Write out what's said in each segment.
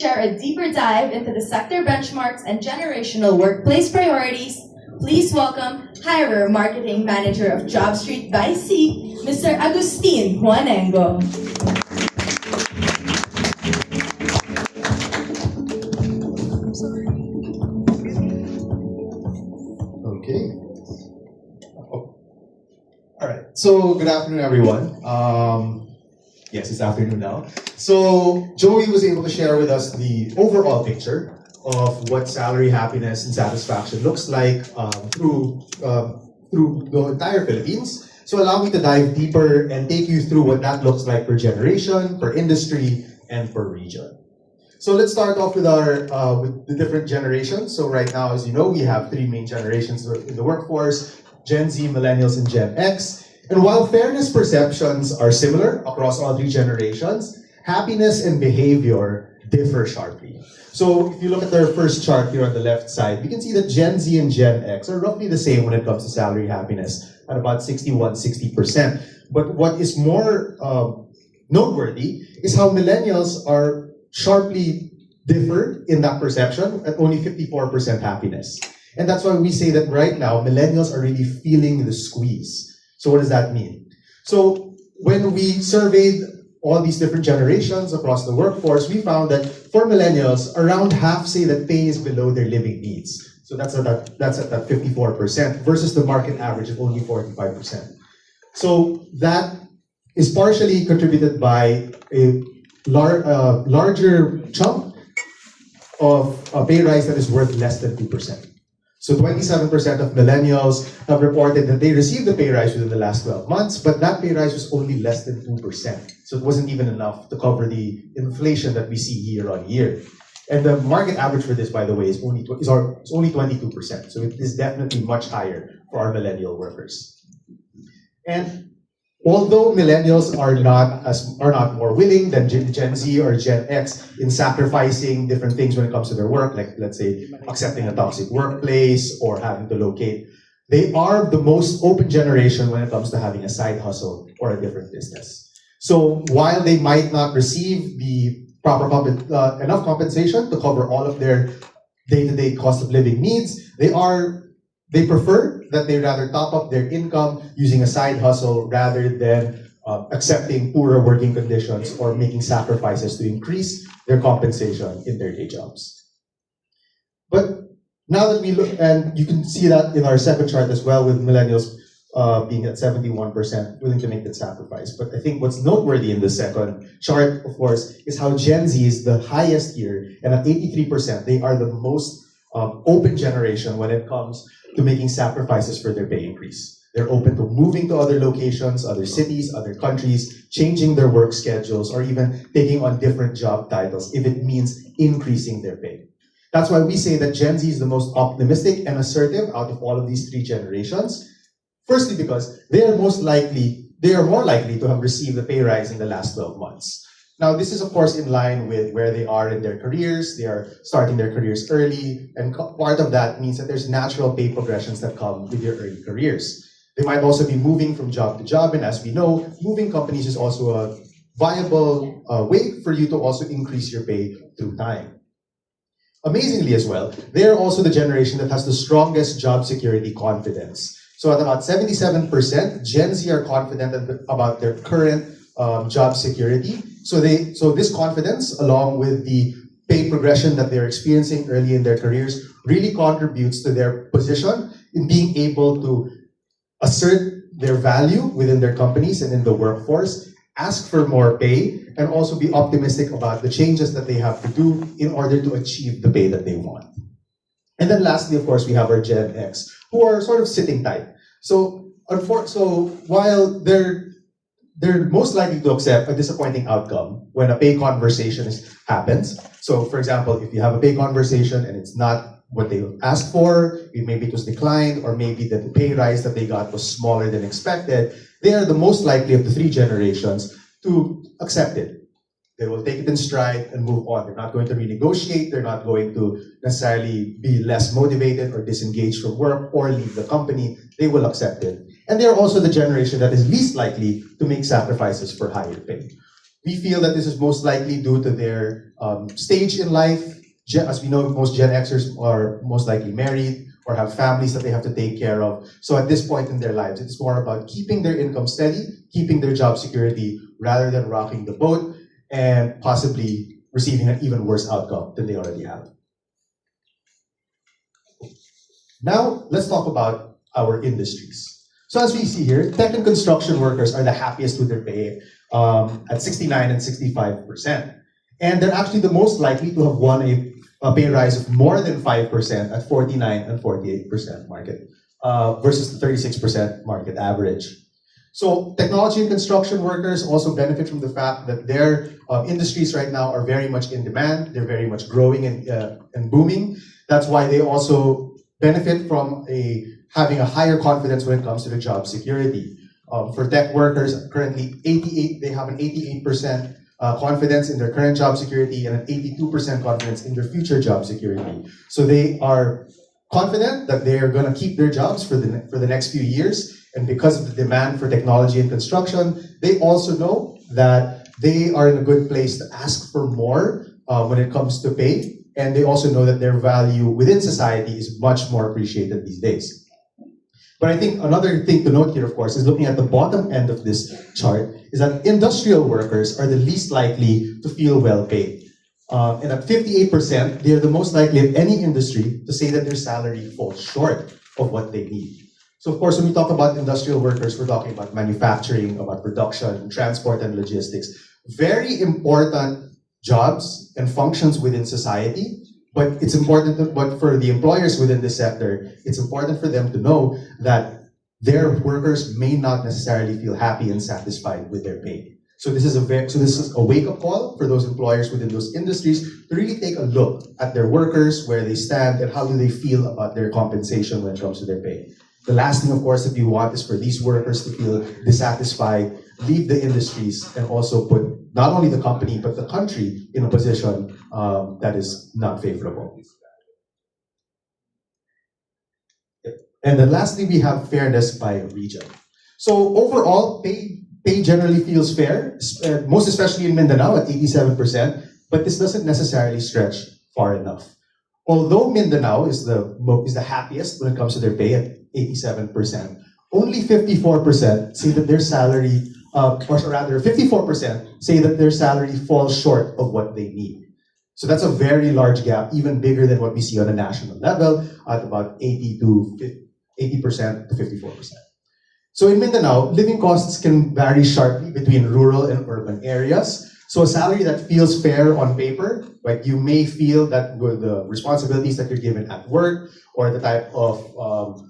share a deeper dive into the sector benchmarks and generational workplace priorities, please welcome Hirer Marketing Manager of Jobstreet by C, Mr. Augustine Juano. Okay. All right. So good afternoon, everyone. Yes, it's afternoon now. So Joey was able to share with us the overall picture of what salary happiness and satisfaction looks like through the entire Philippines. So allow me to dive deeper and take you through what that looks like per generation, per industry, and per region. So let's start off with with the different generations. So right now, as you know, we have three main generations in the workforce: Gen Z, Millennials, and Gen X. And while fairness perceptions are similar across all three generations, happiness and behavior differ sharply. So if you look at the first chart here on the left side, we can see that Gen Z and Gen X are roughly the same when it comes to salary happiness at about 60%. But what is more noteworthy is how Millennials are sharply differed in that perception at only 54% happiness. And that's why we say that right now, Millennials are really feeling the squeeze. So what does that mean? So when we surveyed all these different generations across the workforce, we found that for Millennials, around half say that pay is below their living needs. So that's at that 54% versus the market average of only 45%. So that is partially contributed by a larger chunk of a pay rise that is worth less than 2%. So 27% of Millennials have reported that they received a pay rise within the last 12 months, but that pay rise was only less than 2%. So it wasn't even enough to cover the inflation that we see year on year. And the market average for this, by the way, is only 22%. So it is definitely much higher for our millennial workers. And although Millennials are not more willing than Gen Z or Gen X in sacrificing different things when it comes to their work, like let's say accepting a toxic workplace or having to locate, they are the most open generation when it comes to having a side hustle or a different business. So while they might not receive the proper enough compensation to cover all of their day-to-day cost of living needs, they prefer that they rather top up their income using a side hustle rather than accepting poorer working conditions or making sacrifices to increase their compensation in their day jobs. But now that we look, and you can see that in our second chart as well, with Millennials being at 71% willing to make that sacrifice. But I think what's noteworthy in the second chart, of course, is how Gen Z is the highest here, and at 83%, they are the most open generation when it comes to making sacrifices for their pay increase. They're open to moving to other locations, other cities, other countries, changing their work schedules, or even taking on different job titles if it means increasing their pay. That's why we say that Gen Z is the most optimistic and assertive out of all of these three generations. Firstly, because they are more likely to have received a pay rise in the last 12 months. Now, this is, of course, in line with where they are in their careers. They are starting their careers early, and part of that means that there's natural pay progressions that come with your early careers. They might also be moving from job to job, and as we know, moving companies is also a viable way for you to also increase your pay through time. Amazingly as well, they are also the generation that has the strongest job security confidence. So at about 77%, Gen Z are confident about their current job security. So this confidence, along with the pay progression that they're experiencing early in their careers, really contributes to their position in being able to assert their value within their companies and in the workforce, ask for more pay, and also be optimistic about the changes that they have to do in order to achieve the pay that they want. And then lastly, of course, we have our Gen X, who are sort of sitting tight. So while they're most likely to accept a disappointing outcome when a pay conversation happens. So, for example, if you have a pay conversation and it's not what they asked for, maybe it was declined, or maybe the pay rise that they got was smaller than expected, they are the most likely of the three generations to accept it. They will take it in stride and move on. They're not going to renegotiate. They're not going to necessarily be less motivated or disengaged from work or leave the company. They will accept it. And they're also the generation that is least likely to make sacrifices for higher pay. We feel that this is most likely due to their stage in life. As we know, most Gen Xers are most likely married or have families that they have to take care of. So at this point in their lives, it's more about keeping their income steady, keeping their job security, rather than rocking the boat and possibly receiving an even worse outcome than they already have. Now, let's talk about our industries. So as we see here, tech and construction workers are the happiest with their pay at 69 and 65%. And they're actually the most likely to have won a pay rise of more than 5% at 49 and 48% market versus the 36% market average. So technology and construction workers also benefit from the fact that their industries right now are very much in demand. They're very much growing and booming. That's why they also benefit from having a higher confidence when it comes to the job security. For tech workers, currently they have an 88% confidence in their current job security and an 82% confidence in their future job security. So they are confident that they are going to keep their jobs for the next few years. And because of the demand for technology and construction, they also know that they are in a good place to ask for more when it comes to pay. And they also know that their value within society is much more appreciated these days. But I think another thing to note here, of course, is looking at the bottom end of this chart, is that industrial workers are the least likely to feel well paid. And at 58%, they are the most likely of any industry to say that their salary falls short of what they need. So of course, when we talk about industrial workers, we're talking about manufacturing, about production, transport, and logistics. Very important jobs and functions within society. But it's important but for the employers within this sector, it's important for them to know that their workers may not necessarily feel happy and satisfied with their pay. So this is a wake-up call for those employers within those industries to really take a look at their workers, where they stand, and how do they feel about their compensation when it comes to their pay. The last thing, of course, that we want is for these workers to feel dissatisfied, leave the industries, and also put not only the company, but the country in a position that is not favorable. And then lastly, we have fairness by region. So overall, pay generally feels fair, most especially in Mindanao at 87%, but this doesn't necessarily stretch far enough. Although Mindanao is the happiest when it comes to their pay at 87%, only 54% say that their salary, or rather 54% say that their salary falls short of what they need. So that's a very large gap, even bigger than what we see on a national level at about 80% to 54%. So in Mindanao, living costs can vary sharply between rural and urban areas. So a salary that feels fair on paper, like you may feel that with the responsibilities that you're given at work or the type of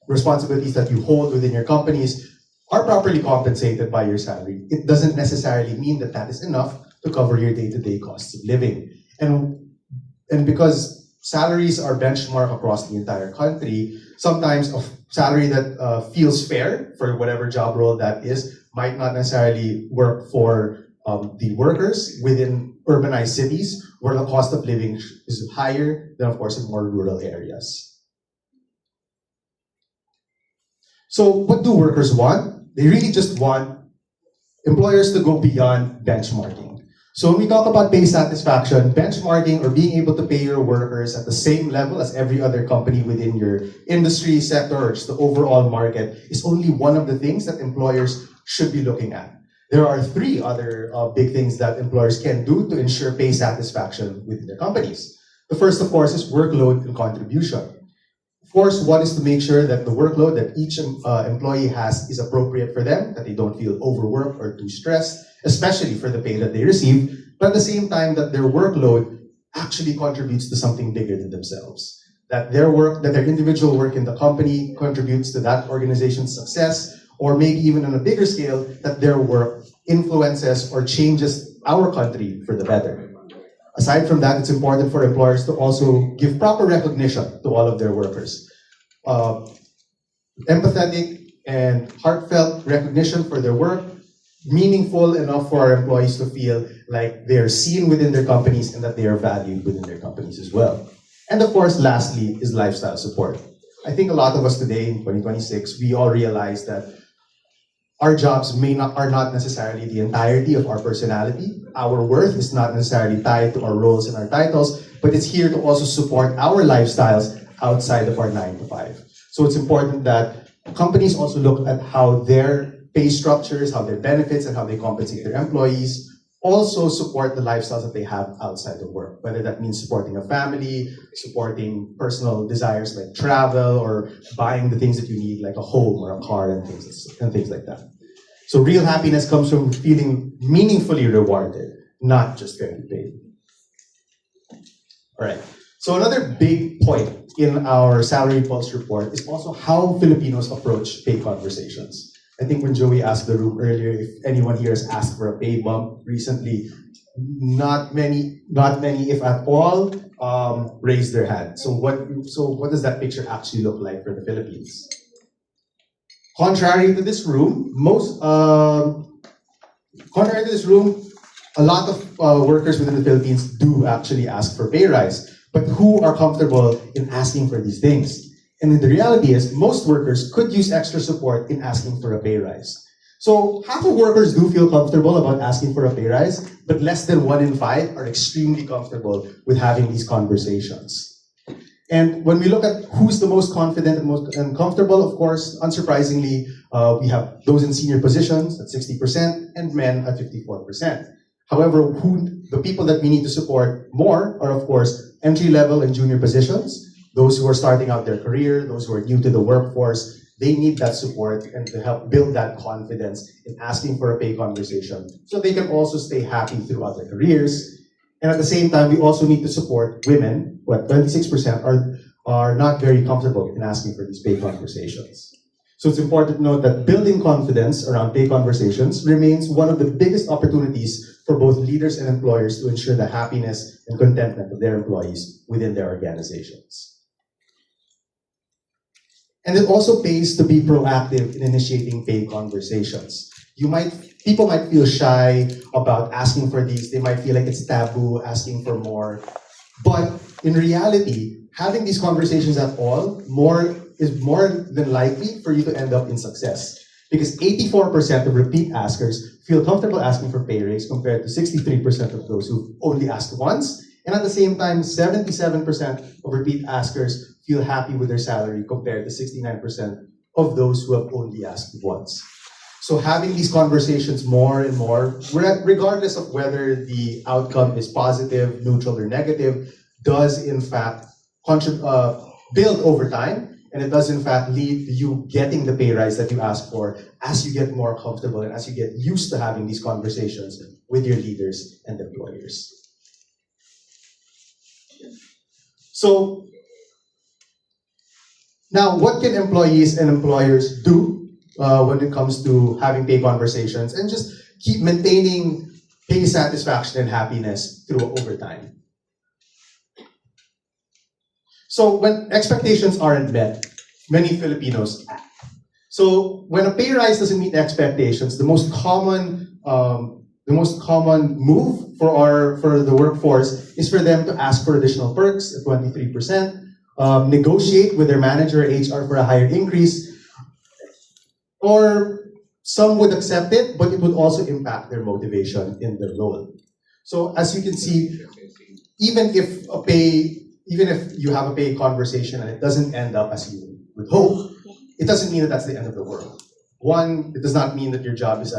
responsibilities that you hold within your companies are properly compensated by your salary. It doesn't necessarily mean that that is enough to cover your day-to-day costs of living. And because salaries are benchmarked across the entire country, sometimes a salary that feels fair for whatever job role that is might not necessarily work for the workers within urbanized cities where the cost of living is higher than, of course, in more rural areas. So what do workers want? They really just want employers to go beyond benchmarking. So when we talk about pay satisfaction, benchmarking or being able to pay your workers at the same level as every other company within your industry sector or just the overall market is only one of the things that employers should be looking at. There are three other big things that employers can do to ensure pay satisfaction within their companies. The first, of course, is workload and contribution. Of course, one is to make sure that the workload that each employee has is appropriate for them, that they don't feel overworked or too stressed, especially for the pay that they receive, but at the same time that their workload actually contributes to something bigger than themselves. That their individual work in the company contributes to that organization's success, or maybe even on a bigger scale, that their work influences or changes our country for the better. Aside from that, it's important for employers to also give proper recognition to all of their workers. Empathetic and heartfelt recognition for their work, meaningful enough for our employees to feel like they're seen within their companies and that they are valued within their companies as well. And of course, lastly, is lifestyle support. I think a lot of us today in 2026, we all realize that Our jobs are not necessarily the entirety of our personality. Our worth is not necessarily tied to our roles and our titles, but it's here to also support our lifestyles outside of our 9 to 5. So it's important that companies also look at how their pay structures, how their benefits, and how they compensate their employees also support the lifestyles that they have outside of work, whether that means supporting a family, supporting personal desires like travel, or buying the things that you need like a home or a car and things like that. So real happiness comes from feeling meaningfully rewarded, not just getting paid. All right. So another big point in our Salary Pulse report is also how Filipinos approach pay conversations. I think when Joey asked the room earlier if anyone here has asked for a pay bump recently, not many, if at all, raised their hand. So what does that picture actually look like for the Philippines? Contrary to this room, a lot of workers within the Philippines do actually ask for pay rise. But who are comfortable in asking for these things? And the reality is, most workers could use extra support in asking for a pay rise. So half of workers do feel comfortable about asking for a pay rise, but less than 1 in 5 are extremely comfortable with having these conversations. And when we look at who's the most confident and comfortable, of course, unsurprisingly, we have those in senior positions at 60% and men at 54%. However, the people that we need to support more are, of course, entry-level and junior positions, those who are starting out their career, those who are new to the workforce. They need that support and to help build that confidence in asking for a pay conversation so they can also stay happy throughout their careers. And at the same time, we also need to support women, who at 26% are not very comfortable in asking for these pay conversations. So it's important to note that building confidence around pay conversations remains one of the biggest opportunities for both leaders and employers to ensure the happiness and contentment of their employees within their organizations. And it also pays to be proactive in initiating pay conversations. People might feel shy about asking for these. They might feel like it's taboo asking for more. But in reality, having these conversations at all is more than likely for you to end up in success. Because 84% of repeat askers feel comfortable asking for pay raise compared to 63% of those who only asked once. And at the same time, 77% of repeat askers feel happy with their salary compared to 69% of those who have only asked once. So having these conversations more and more, regardless of whether the outcome is positive, neutral, or negative, does in fact build over time. And it does in fact lead to you getting the pay rise that you ask for as you get more comfortable and as you get used to having these conversations with your leaders and employers. So now, what can employees and employers do when it comes to having pay conversations and just keep maintaining pay satisfaction and happiness through overtime? So when expectations aren't met, many Filipinos act. So when a pay rise doesn't meet expectations, the most common move for the workforce is for them to ask for additional perks at 23%, negotiate with their manager or HR for a higher increase, or some would accept it, but it would also impact their motivation in their role. So as you can see, even if you have a pay conversation and it doesn't end up as you would hope, it doesn't mean that that's the end of the world. One, it does not mean that your job is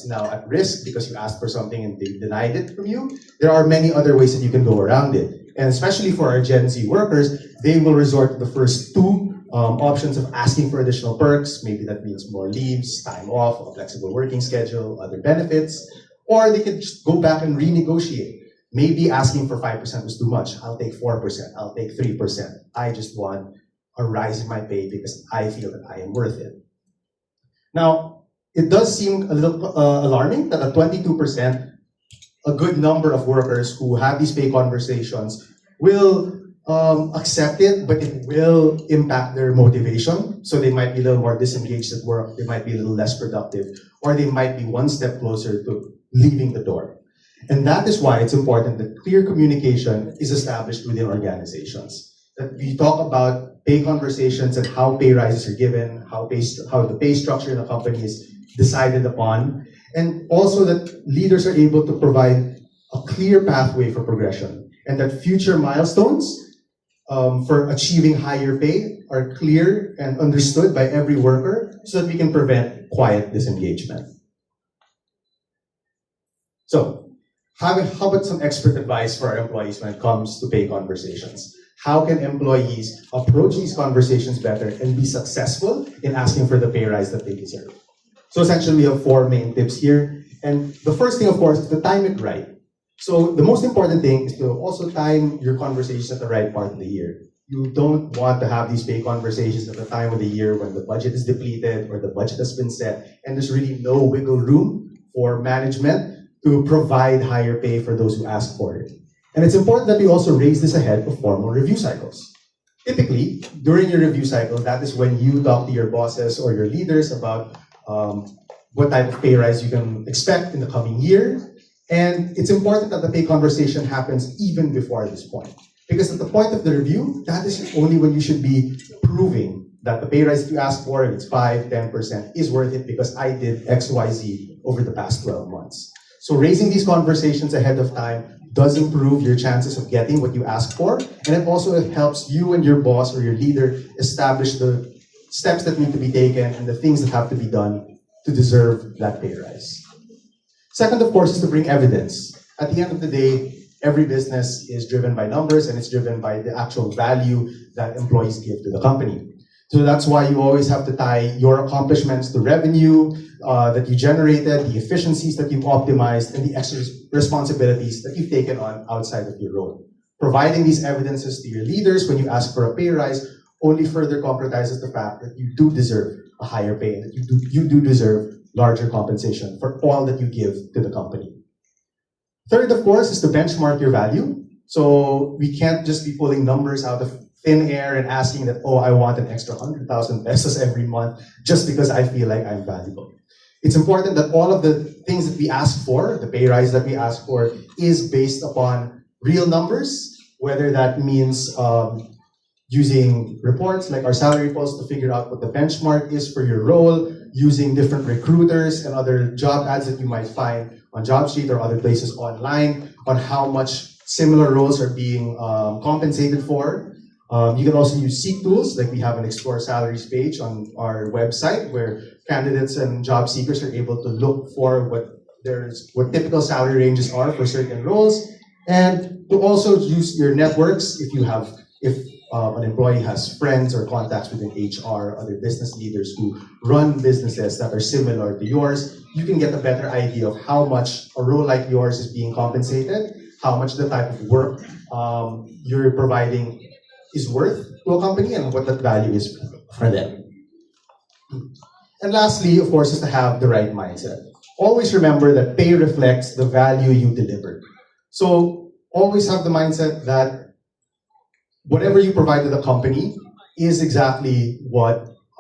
now at risk because you asked for something and they denied it from you. There are many other ways that you can go around it. And especially for our Gen Z workers, they will resort to the first two options of asking for additional perks. Maybe that means more leaves, time off, a flexible working schedule, other benefits. Or they could just go back and renegotiate. Maybe asking for 5% was too much. I'll take 4%, I'll take 3%. I just want a rise in my pay because I feel that I am worth it. Now, it does seem a little alarming that at 22%, a good number of workers who have these pay conversations will accept it, but it will impact their motivation. So they might be a little more disengaged at work, they might be a little less productive, or they might be one step closer to leaving the door. And that is why it's important that clear communication is established within organizations. that we talk about pay conversations and how pay rises are given, how the pay structure in the company is decided upon, and also that leaders are able to provide a clear pathway for progression, and that future milestones for achieving higher pay are clear and understood by every worker so that we can prevent quiet disengagement. So, how about some expert advice for our employees when it comes to pay conversations? How can employees approach these conversations better and be successful in asking for the pay rise that they deserve? So essentially, we have 4 main tips here. And the first thing, of course, is to time it right. So the most important thing is to also time your conversations at the right part of the year. You don't want to have these pay conversations at the time of the year when the budget is depleted or the budget has been set and there's really no wiggle room for management to provide higher pay for those who ask for it. And it's important that we also raise this ahead of formal review cycles. Typically, during your review cycle, that is when you talk to your bosses or your leaders about what type of pay rise you can expect in the coming year. And it's important that the pay conversation happens even before this point. Because at the point of the review, that is only when you should be proving that the pay rise that you ask for, if it's 5, 10%, is worth it because I did X, Y, Z over the past 12 months. So raising these conversations ahead of time does improve your chances of getting what you ask for, and it also helps you and your boss or your leader establish the steps that need to be taken and the things that have to be done to deserve that pay rise. Second, of course, is to bring evidence. At the end of the day, every business is driven by numbers and it's driven by the actual value that employees give to the company. So that's why you always have to tie your accomplishments to revenue that you generated, the efficiencies that you've optimized, and the extra responsibilities that you've taken on outside of your role. Providing these evidences to your leaders when you ask for a pay rise only further concretizes the fact that you do deserve a higher pay, and that you do deserve larger compensation for all that you give to the company. Third, of course, is to benchmark your value. So we can't just be pulling numbers out of thin air and asking that, oh, I want an extra 100,000 pesos every month just because I feel like I'm valuable. It's important that all of the things that we ask for, the pay rise that we ask for, is based upon real numbers, whether that means using reports like our salary polls to figure out what the benchmark is for your role, using different recruiters and other job ads that you might find on Jobstreet or other places online on how much similar roles are being compensated for. You can also use Seek tools, like we have an Explore Salaries page on our website where candidates and job seekers are able to look for what typical salary ranges are for certain roles, and to also use your networks if an employee has friends or contacts within HR, other business leaders who run businesses that are similar to yours. You can get a better idea of how much a role like yours is being compensated, how much the type of work you're providing is worth to a company, and what that value is for them. And lastly, of course, is to have the right mindset. Always remember that pay reflects the value you deliver. So always have the mindset that whatever you provide to the company is exactly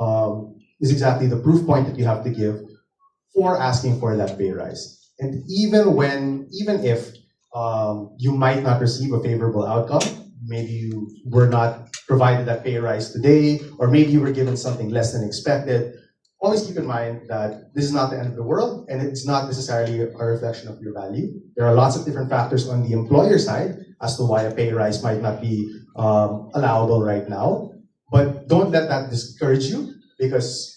the proof point that you have to give for asking for that pay rise. And even if you might not receive a favorable outcome, maybe you were not provided that pay rise today, or maybe you were given something less than expected, always keep in mind that this is not the end of the world, and it's not necessarily a reflection of your value. There are lots of different factors on the employer side as to why a pay rise might not be allowable right now. But don't let that discourage you, because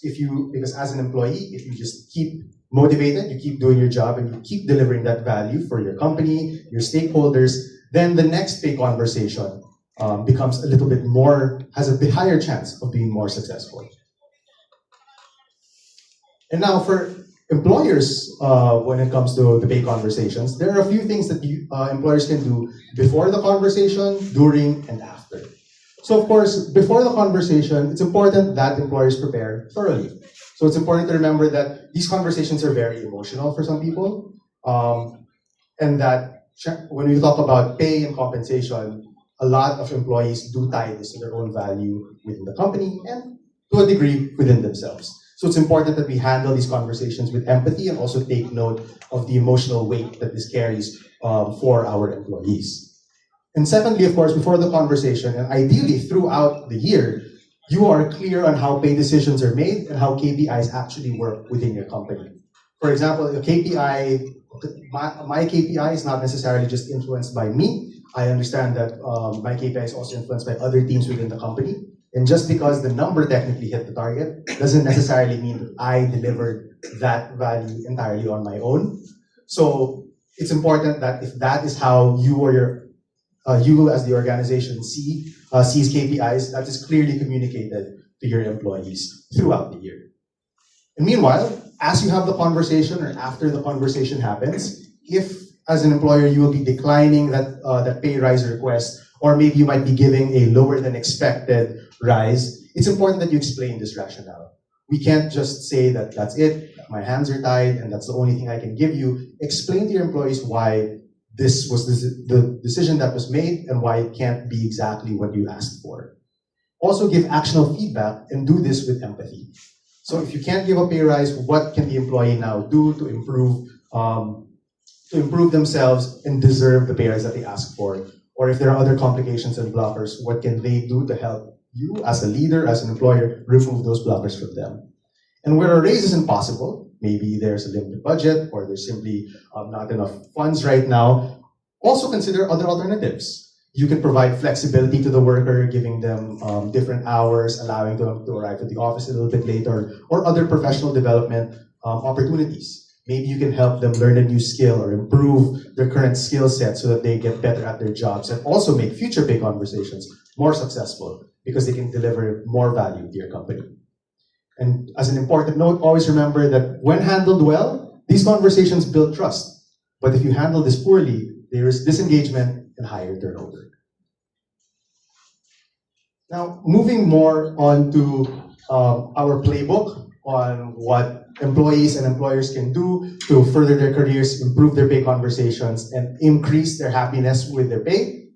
as an employee, if you just keep motivated, you keep doing your job, and you keep delivering that value for your company, your stakeholders, then the next pay conversation becomes has a bit higher chance of being more successful. And now for employers, when it comes to the pay conversations, there are a few things that employers can do before the conversation, during, and after. So of course, before the conversation, it's important that employers prepare thoroughly. So it's important to remember that these conversations are very emotional for some people, and that when we talk about pay and compensation, a lot of employees do tie this to their own value within the company and to a degree within themselves. So it's important that we handle these conversations with empathy and also take note of the emotional weight that this carries for our employees. And secondly, of course, before the conversation, and ideally throughout the year, you are clear on how pay decisions are made and how KPIs actually work within your company. For example, a KPI, my KPI is not necessarily just influenced by me. I understand that my KPI is also influenced by other teams within the company. And just because the number technically hit the target doesn't necessarily mean that I delivered that value entirely on my own. So it's important that if that is how you or you as the organization sees KPIs, that is clearly communicated to your employees throughout the year. And meanwhile, as you have the conversation or after the conversation happens, if as an employer you will be declining that pay rise request, or maybe you might be giving a lower than expected rise, it's important that you explain this rationale. We can't just say that that's it, my hands are tied, and that's the only thing I can give you. Explain to your employees why this was the decision that was made and why it can't be exactly what you asked for. Also give actionable feedback and do this with empathy. So if you can't give a pay rise, what can the employee now do to improve themselves and deserve the pay rise that they asked for? Or if there are other complications and blockers, what can they do to help you as a leader, as an employer, remove those blockers from them? And where a raise isn't possible, maybe there's a limited budget or there's simply not enough funds right now, also consider other alternatives. You can provide flexibility to the worker, giving them different hours, allowing them to arrive at the office a little bit later, or other professional development opportunities. Maybe you can help them learn a new skill or improve their current skill set so that they get better at their jobs, and also make future pay conversations more successful because they can deliver more value to your company. And as an important note, always remember that when handled well, these conversations build trust. But if you handle this poorly, there is disengagement and higher turnover. Now, moving more on to our playbook on what employees and employers can do to further their careers, improve their pay conversations, and increase their happiness with their pay.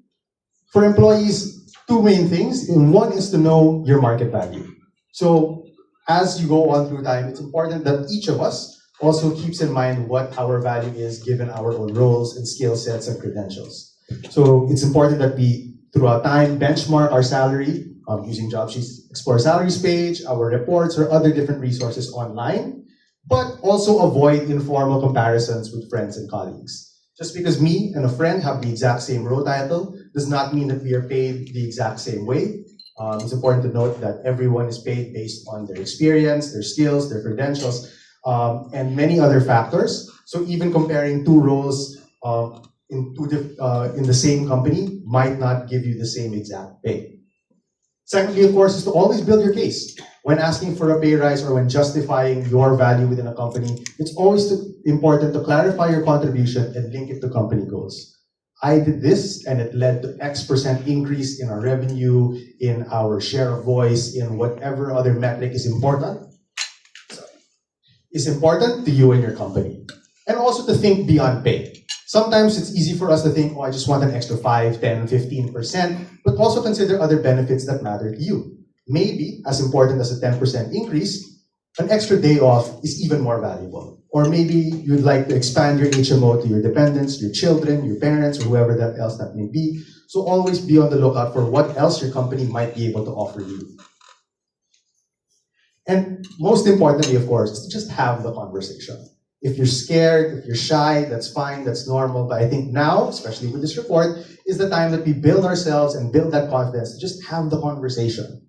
For employees, two main things. And one is to know your market value. So as you go on through time, it's important that each of us also keeps in mind what our value is given our own roles and skill sets and credentials. So it's important that we, throughout time, benchmark our salary using Jobstreet's Explore Salaries page, our reports, or other different resources online, but also avoid informal comparisons with friends and colleagues. Just because me and a friend have the exact same role title does not mean that we are paid the exact same way. It's important to note that everyone is paid based on their experience, their skills, their credentials, and many other factors. So even comparing two roles in the same company might not give you the same exact pay. Secondly, of course, is to always build your case. When asking for a pay rise or when justifying your value within a company, it's always important to clarify your contribution and link it to company goals. I did this and it led to X% increase in our revenue, in our share of voice, in whatever other metric is important to you and your company. And also to think beyond pay. Sometimes it's easy for us to think, oh, I just want an extra 5, 10, 15%, but also consider other benefits that matter to you. Maybe, as important as a 10% increase, an extra day off is even more valuable. Or maybe you'd like to expand your HMO to your dependents, your children, your parents, or whoever else that may be. So always be on the lookout for what else your company might be able to offer you. And most importantly, of course, is to just have the conversation. If you're scared, if you're shy, that's fine, that's normal. But I think now, especially with this report, is the time that we build ourselves and build that confidence to just have the conversation.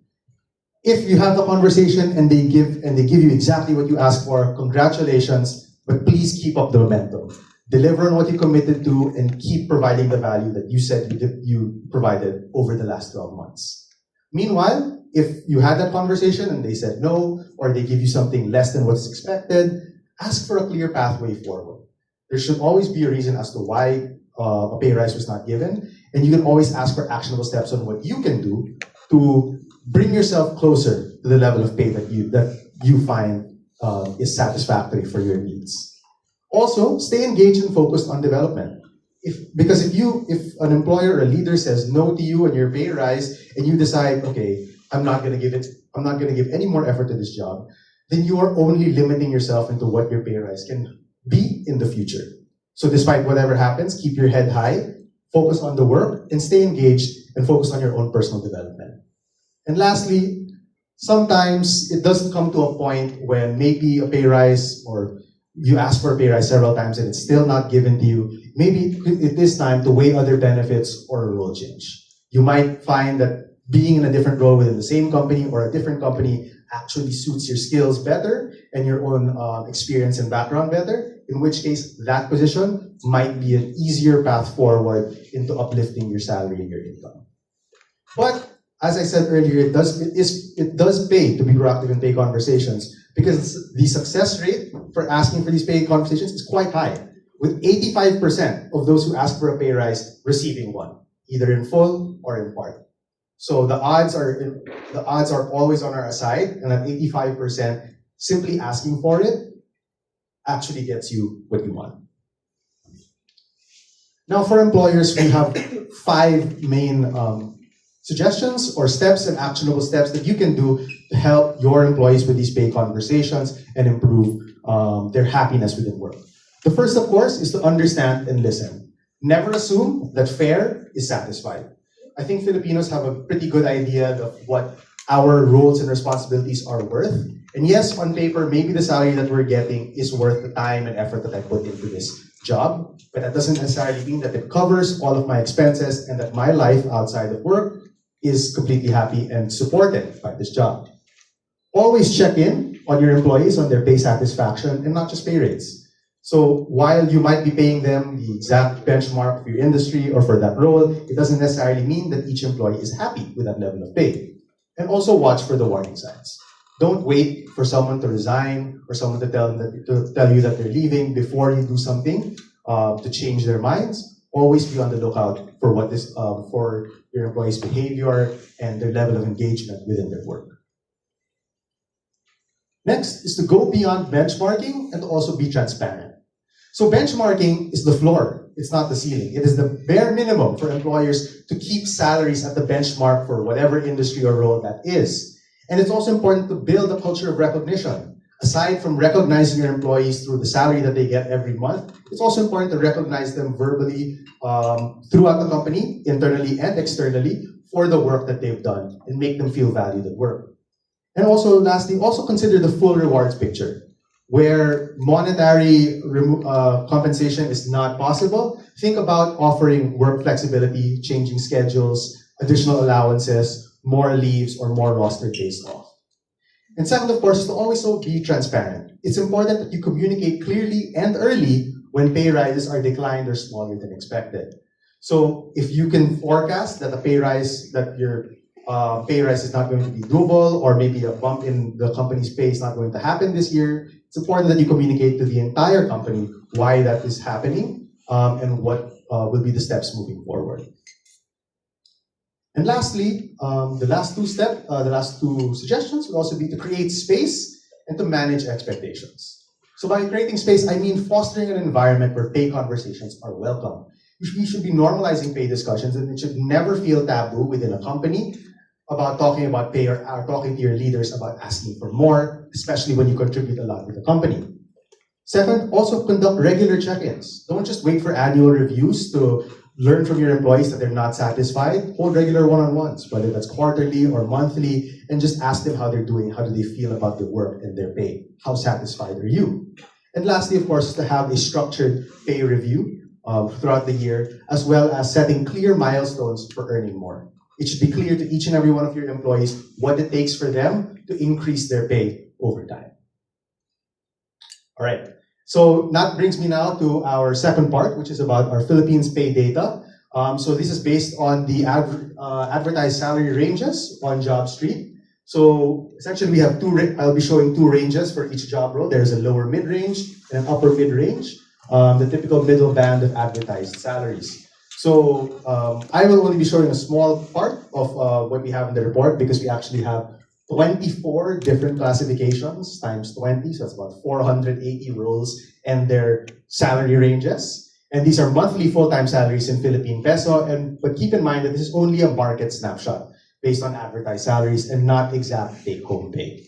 If you have the conversation and they give you exactly what you asked for, congratulations, but please keep up the momentum. Deliver on what you committed to and keep providing the value that you said you provided over the last 12 months. Meanwhile, if you had that conversation and they said no, or they give you something less than what's expected, ask for a clear pathway forward. There should always be a reason as to why a pay rise was not given, and you can always ask for actionable steps on what you can do to bring yourself closer to the level of pay that you find is satisfactory for your needs. Also, stay engaged and focused on development. Because if an employer or a leader says no to you and your pay rise, and you decide, okay, I'm not going to give any more effort to this job, then you are only limiting yourself into what your pay rise can be in the future. So despite whatever happens, keep your head high, focus on the work, and stay engaged and focus on your own personal development. And lastly, sometimes it doesn't come to a point when maybe a pay rise or you ask for a pay rise several times and it's still not given to you. Maybe it is time to weigh other benefits or a role change. You might find that being in a different role within the same company or a different company actually suits your skills better and your own experience and background better, in which case that position might be an easier path forward into uplifting your salary and your income. But as I said earlier, it does pay to be proactive in pay conversations because the success rate for asking for these pay conversations is quite high, with 85% of those who ask for a pay rise receiving one, either in full or in part. So the odds are always on our side, and at 85%, simply asking for it actually gets you what you want. Now, for employers, we have 5 main suggestions or steps and actionable steps that you can do to help your employees with these pay conversations and improve their happiness within work. The first, of course, is to understand and listen. Never assume that fair is satisfied. I think Filipinos have a pretty good idea of what our roles and responsibilities are worth. And yes, on paper, maybe the salary that we're getting is worth the time and effort that I put into this job, but that doesn't necessarily mean that it covers all of my expenses and that my life outside of work is completely happy and supported by this job. Always check in on your employees on their pay satisfaction and not just pay rates. So while you might be paying them the exact benchmark for your industry or for that role, it doesn't necessarily mean that each employee is happy with that level of pay. And also watch for the warning signs. Don't wait for someone to resign or someone to tell you that they're leaving before you do something to change their minds. Always be on the lookout for what is for your employees' behavior and their level of engagement within their work. Next is to go beyond benchmarking and to also be transparent. So benchmarking is the floor, it's not the ceiling. It is the bare minimum for employers to keep salaries at the benchmark for whatever industry or role that is. And it's also important to build a culture of recognition. Aside from recognizing your employees through the salary that they get every month, it's also important to recognize them verbally throughout the company, internally and externally, for the work that they've done and make them feel valued at work. And also, lastly, also consider the full rewards picture. Where monetary compensation is not possible, think about offering work flexibility, changing schedules, additional allowances, more leaves, or more roster days off. And second, of course, is to also be transparent. It's important that you communicate clearly and early when pay rises are declined or smaller than expected. So if you can forecast that your pay rise is not going to be doable, or maybe a bump in the company's pay is not going to happen this year, it's important that you communicate to the entire company why that is happening and what will be the steps moving forward. And lastly, the last two suggestions would also be to create space and to manage expectations. So by creating space, I mean fostering an environment where pay conversations are welcome. We should be normalizing pay discussions, and it should never feel taboo within a company about talking about pay or talking to your leaders about asking for more, especially when you contribute a lot with the company. Second, also conduct regular check-ins. Don't just wait for annual reviews to learn from your employees that they're not satisfied. Hold regular one-on-ones, whether that's quarterly or monthly, and just ask them how they're doing, how do they feel about their work and their pay, how satisfied are you? And lastly, of course, is to have a structured pay review throughout the year, as well as setting clear milestones for earning more. It should be clear to each and every one of your employees what it takes for them to increase their pay over time. All right, so that brings me now to our second part, which is about our Philippines pay data. So this is based on the advertised salary ranges on Jobstreet. So essentially we have I'll be showing 2 ranges for each job role. There's a lower mid-range and an upper mid-range, the typical middle band of advertised salaries. So I will only be showing a small part of what we have in the report because we actually have 24 different classifications times 20, so that's about 480 roles and their salary ranges. And these are monthly full-time salaries in Philippine peso. But keep in mind that this is only a market snapshot based on advertised salaries and not exact take-home pay.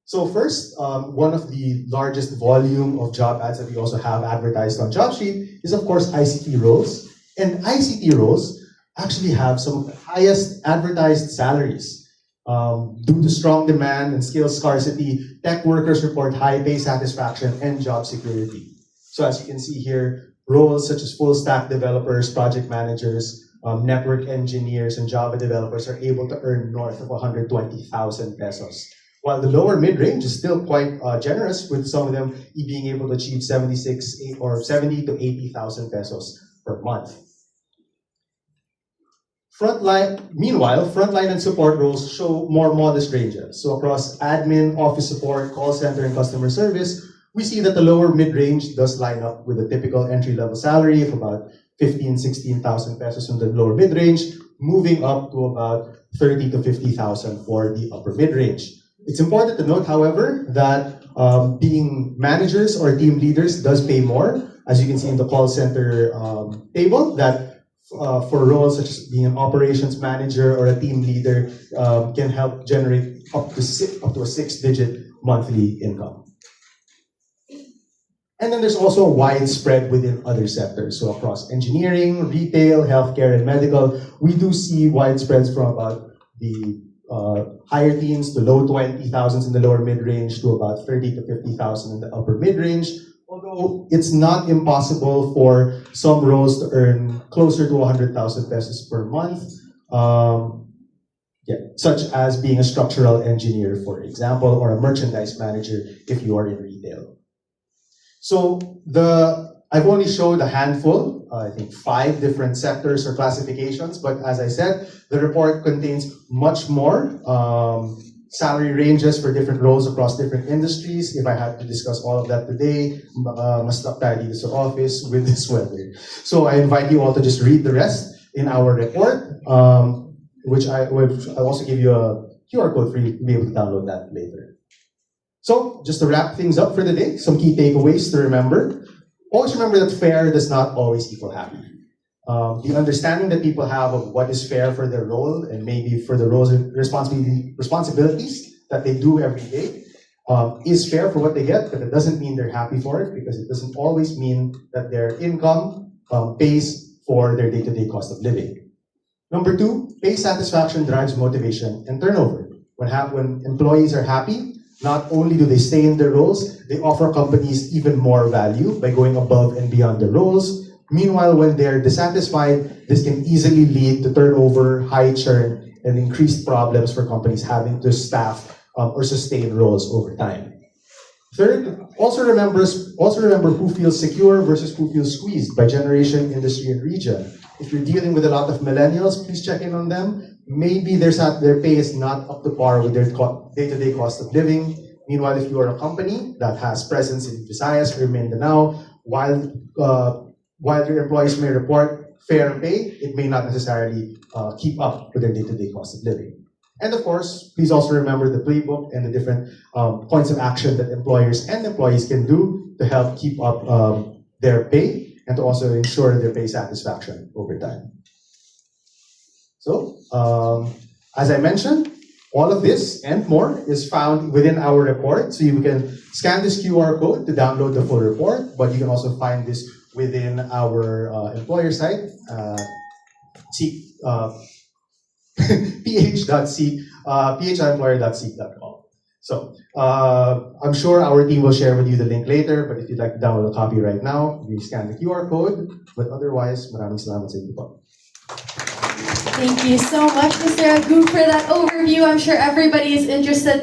So first, one of the largest volume of job ads that we also have advertised on Jobstreet is, of course, ICT roles. And ICT roles actually have some of the highest advertised salaries. Due to strong demand and skill scarcity, tech workers report high pay satisfaction and job security. So as you can see here, roles such as full stack developers, project managers, network engineers, and Java developers are able to earn north of 120,000 pesos. While the lower mid-range is still quite generous, with some of them being able to achieve 76 or 70 to 80,000 pesos per month. Meanwhile, frontline and support roles show more modest ranges. So across admin, office support, call center, and customer service, we see that the lower mid-range does line up with a typical entry-level salary of about 15, 16,000 pesos in the lower mid-range, moving up to about 30 to 50,000 for the upper mid-range. It's important to note, however, that being managers or team leaders does pay more. As you can see in the call center table, that for roles such as being an operations manager or a team leader can help generate up to a 6-digit monthly income. And then there's also a wide spread within other sectors. So across engineering, retail, healthcare, and medical, we do see wide spreads from about the higher teens to low 20,000s in the lower mid-range to about 30 to 50,000 in the upper mid-range. Although it's not impossible for some roles to earn closer to 100,000 pesos per month, such as being a structural engineer, for example, or a merchandise manager if you are in retail. So I've only showed a handful, I think 5 different sectors or classifications, but as I said, the report contains much more salary ranges for different roles across different industries. If I had to discuss all of that today, mas stuck tayo dito sa office with this weather. So I invite you all to just read the rest in our report, which I'll also give you a QR code for you to be able to download that later. So just to wrap things up for the day, some key takeaways to remember. Always remember that fair does not always equal happy. The understanding that people have of what is fair for their role and maybe for the roles and responsibilities that they do every day is fair for what they get, but it doesn't mean they're happy for it, because it doesn't always mean that their income pays for their day-to-day cost of living. Number 2, pay satisfaction drives motivation and turnover. When employees are happy, not only do they stay in their roles, they offer companies even more value by going above and beyond their roles. Meanwhile, when they're dissatisfied, this can easily lead to turnover, high churn, and increased problems for companies having to staff or sustain roles over time. Third, also remember who feels secure versus who feels squeezed by generation, industry, and region. If you're dealing with a lot of millennials, please check in on them. Maybe their pay is not up to par with their day-to-day cost of living. Meanwhile, if you are a company that has presence in Visayas or Mindanao, while your employees may report fair pay, it may not necessarily keep up with their day-to-day cost of living. And of course, please also remember the playbook and the different points of action that employers and employees can do to help keep up their pay and to also ensure their pay satisfaction over time. So, as I mentioned, all of this and more is found within our report. So you can scan this QR code to download the full report, but you can also find this within our employer site, ph.employer.seek.com. So I'm sure our team will share with you the link later, but if you'd like to download a copy right now, you scan the QR code. But otherwise, maraming salamat sa inyo po. Thank you so much, Mr. Agu, for that overview. I'm sure everybody is interested